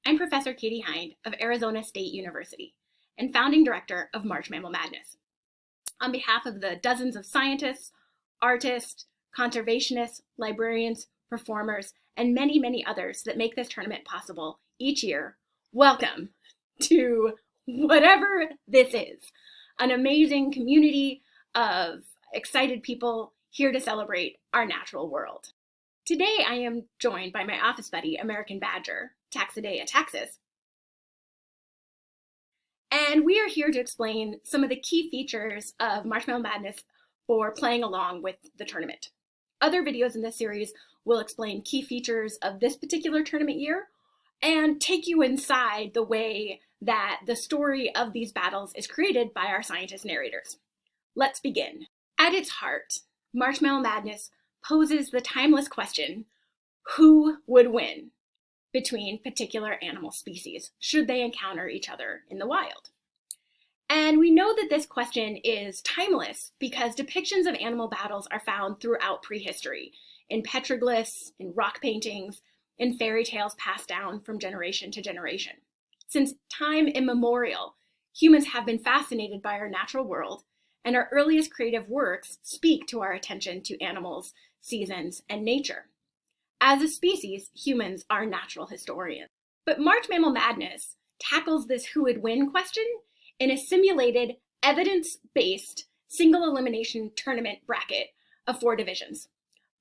I'm Professor Katie Hind of Arizona State University and founding director of March Mammal Madness. On behalf of the dozens of scientists, artists, conservationists, librarians, performers, and many, many others that make this tournament possible each year, welcome to whatever this is, an amazing community of excited people here to celebrate our natural world. Today I am joined by my office buddy, American Badger, Taxidea taxus, and we are here to explain some of the key features of March Mammal Madness for playing along with the tournament. Other videos in this series will explain key features of this particular tournament year and take you inside the way that the story of these battles is created by our scientist narrators. Let's begin. At its heart, March Mammal Madness poses the timeless question, who would win between particular animal species should they encounter each other in the wild? And we know that this question is timeless because depictions of animal battles are found throughout prehistory, in petroglyphs, in rock paintings, in fairy tales passed down from generation to generation. Since time immemorial, humans have been fascinated by our natural world, and our earliest creative works speak to our attention to animals, seasons, and nature. As a species, humans are natural historians. But March Mammal Madness tackles this who would win question in a simulated, evidence-based, single elimination tournament bracket of 4 divisions.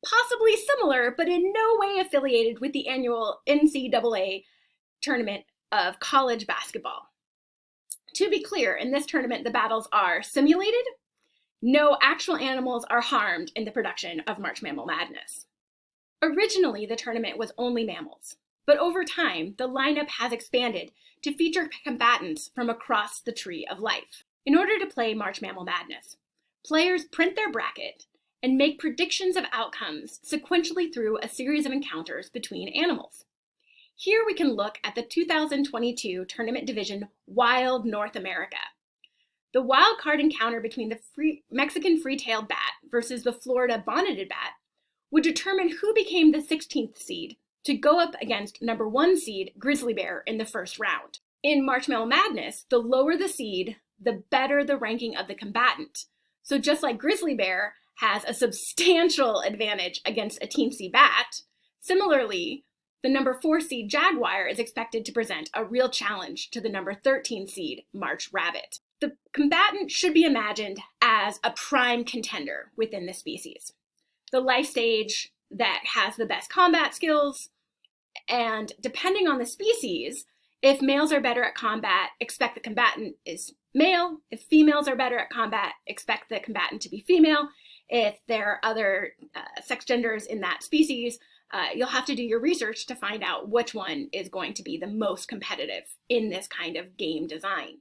Possibly similar, but in no way affiliated with the annual NCAA tournament of college basketball. To be clear, in this tournament, the battles are simulated. No actual animals are harmed in the production of March Mammal Madness. Originally, the tournament was only mammals, but over time, the lineup has expanded to feature combatants from across the tree of life. In order to play March Mammal Madness, players print their bracket and make predictions of outcomes sequentially through a series of encounters between animals. Here we can look at the 2022 tournament division Wild North America. The wild card encounter between the Mexican free-tailed bat versus the Florida bonneted bat would determine who became the 16th seed to go up against number 1 seed grizzly bear in the first round. In March Mammal Madness, the lower the seed, the better the ranking of the combatant. So just like grizzly bear has a substantial advantage against a teensy bat, similarly, the number 4 seed jaguar is expected to present a real challenge to the number 13 seed March rabbit. The combatant should be imagined as a prime contender within the species, the life stage that has the best combat skills, and depending on the species, if males are better at combat, expect the combatant is male. If females are better at combat, expect the combatant to be female. If there are other sex genders in that species, you'll have to do your research to find out which one is going to be the most competitive in this kind of game design.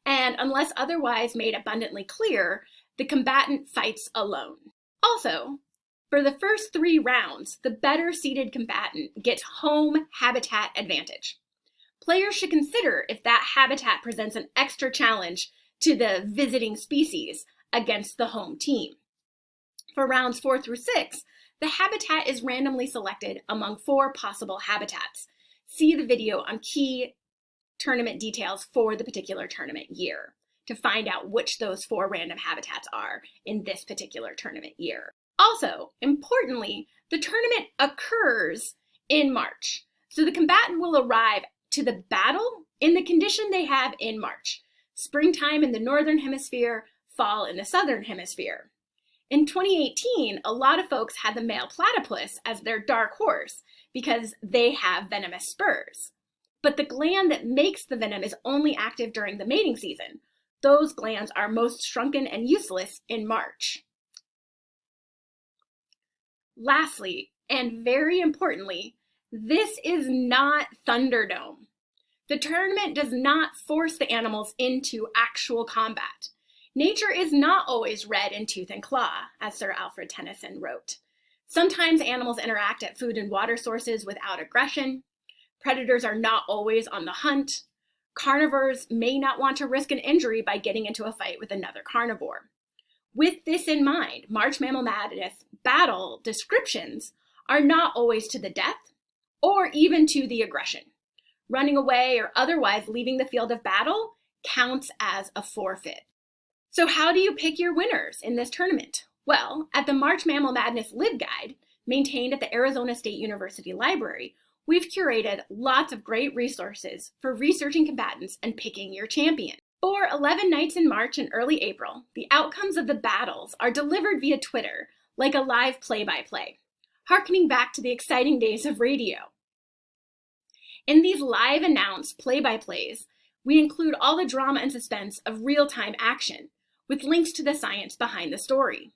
And unless otherwise made abundantly clear, the combatant fights alone. Also, for the first 3 rounds, the better seeded combatant gets home habitat advantage. Players should consider if that habitat presents an extra challenge to the visiting species against the home team. For rounds 4 through 6, the habitat is randomly selected among 4 possible habitats. See the video on key tournament details for the particular tournament year to find out which those 4 random habitats are in this particular tournament year. Also, importantly, the tournament occurs in March, so the combatant will arrive to the battle in the condition they have in March: springtime in the northern hemisphere, fall in the southern hemisphere. In 2018, a lot of folks had the male platypus as their dark horse because they have venomous spurs. But the gland that makes the venom is only active during the mating season. Those glands are most shrunken and useless in March. Lastly, and very importantly, this is not Thunderdome. The tournament does not force the animals into actual combat. Nature is not always red in tooth and claw, as Sir Alfred Tennyson wrote. Sometimes animals interact at food and water sources without aggression. Predators are not always on the hunt. Carnivores may not want to risk an injury by getting into a fight with another carnivore. With this in mind, March Mammal Madness battle descriptions are not always to the death or even to the aggression. Running away or otherwise leaving the field of battle counts as a forfeit. So how do you pick your winners in this tournament? Well, at the March Mammal Madness LibGuide, maintained at the Arizona State University Library, we've curated lots of great resources for researching combatants and picking your champion. For 11 nights in March and early April, the outcomes of the battles are delivered via Twitter like a live play-by-play, harkening back to the exciting days of radio. In these live announced play-by-plays, we include all the drama and suspense of real-time action, with links to the science behind the story.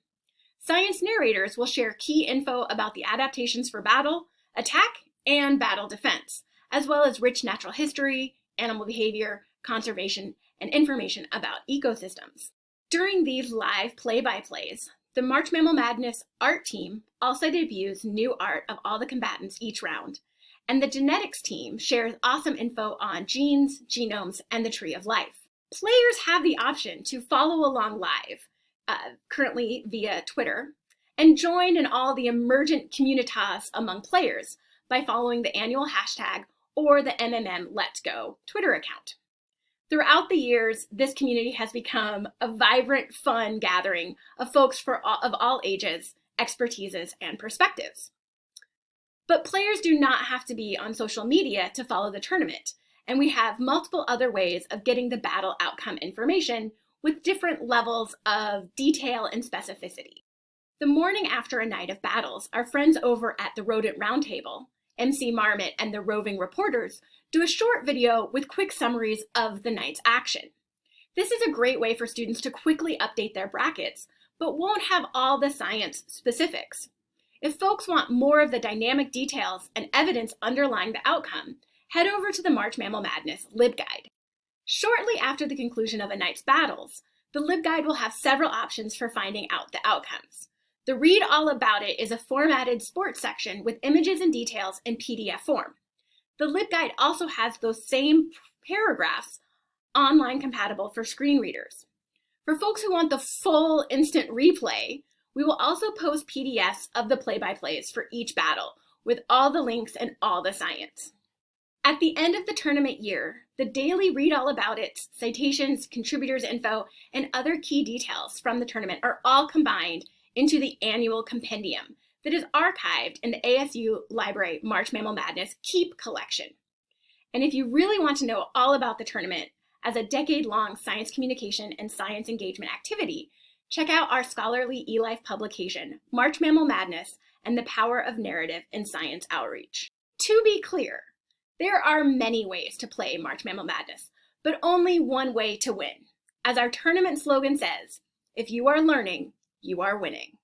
Science narrators will share key info about the adaptations for battle, attack, and battle defense, as well as rich natural history, animal behavior, conservation, and information about ecosystems. During these live play-by-plays, the March Mammal Madness art team also debuts new art of all the combatants each round, and the genetics team shares awesome info on genes, genomes, and the tree of life. Players have the option to follow along live, currently via Twitter, and join in all the emergent communitas among players by following the annual hashtag or the MMM Let's Go Twitter account. Throughout the years, this community has become a vibrant, fun gathering of folks of all ages, expertises, and perspectives. But players do not have to be on social media to follow the tournament, and we have multiple other ways of getting the battle outcome information with different levels of detail and specificity. The morning after a night of battles, our friends over at the Rodent Roundtable, MC Marmot and the roving reporters, do a short video with quick summaries of the night's action. This is a great way for students to quickly update their brackets, but won't have all the science specifics. If folks want more of the dynamic details and evidence underlying the outcome, head over to the March Mammal Madness LibGuide. Shortly after the conclusion of a night's battles, the LibGuide will have several options for finding out the outcomes. The Read All About It is a formatted sports section with images and details in PDF form. The LibGuide also has those same paragraphs online compatible for screen readers. For folks who want the full instant replay, we will also post PDFs of the play-by-plays for each battle with all the links and all the science. At the end of the tournament year, the daily Read All About It, citations, contributors info, and other key details from the tournament are all combined into the annual compendium that is archived in the ASU Library March Mammal Madness Keep collection. And if you really want to know all about the tournament as a decade-long science communication and science engagement activity, check out our scholarly eLife publication, March Mammal Madness and the Power of Narrative in Science Outreach. To be clear, there are many ways to play March Mammal Madness, but only one way to win. As our tournament slogan says, if you are learning, you are winning.